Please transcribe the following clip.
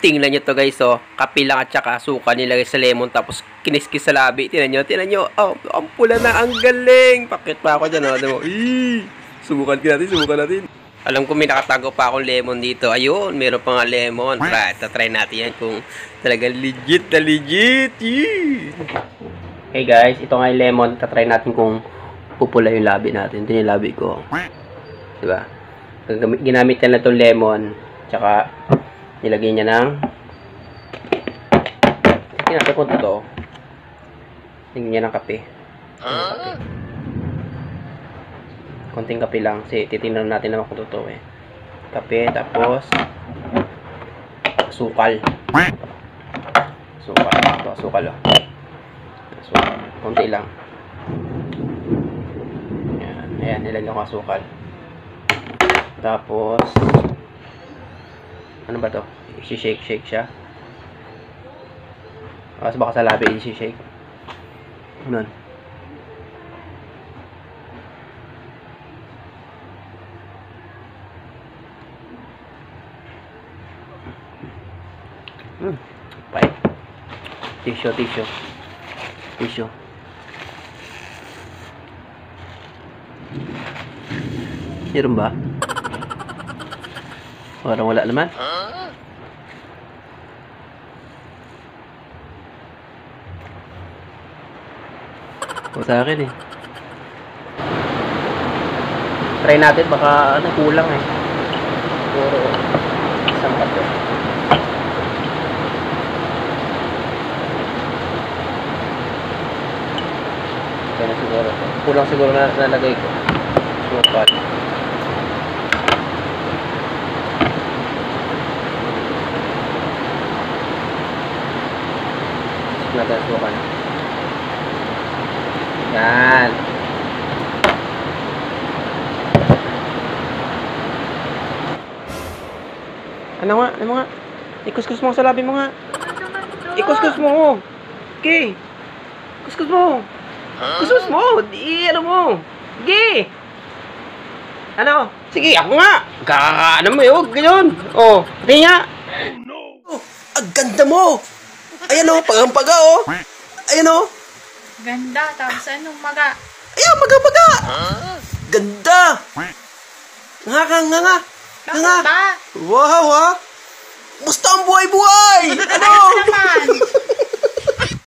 Tingnan nyo to guys, oh. Kape lang at saka suka nilagay sa lemon tapos kiniskis sa labi. Tingnan nyo. Oh, ang pula na, ang galing. Pakit pa ako dyan, oh. Ano mo? Subukan natin. Alam ko may nakatago pa akong lemon dito. Ayun, meron pa nga lemon. Try natin yan kung talagang legit na legit. Hey guys, ito nga yung lemon. Try natin kung pupula yung labi natin. Ito yung labi ko. Diba? Ginamit niya na itong lemon. Tsaka, nilagay niya ng tingnan kung totoo. Tingnan niya ng kape. Konting kape lang. Kasi titingnan natin naman kung totoo eh. Kape, tapos sukal. Ito, sukal oh. Sukal. Konti lang. Ayan, nilagyan ko ang sukal. Tapos ano ba to? I-shake siya. Tapos baka sa labi i-shake. Ganun. Pahit. Tissue. Meron ba? Parang wala naman. O sa akin eh. Try natin, baka ano, kulang eh. Puro isang kape. Kaya na siguro. Kulang siguro na nalagay ko. Sukal. Natin sukal. Yan. Ano nga? Ikuskus mo sa labi mo nga. Ikuskus mo. Okay. Kuskus mo. Kuskus mo. Ano mo. Okay. Ano? Sige, ako nga. Ano mo yun? Ganyan. Oh, pati nga. Oh, ang ganda mo. Ayan o, pagang-paga o. Ayan o. Ganda, tapos anong maga? Ayan, maga-maga. Ganda. Nga. Bakit ba? Wow, ha? Musta ang buhay-buhay? Ano? Naman.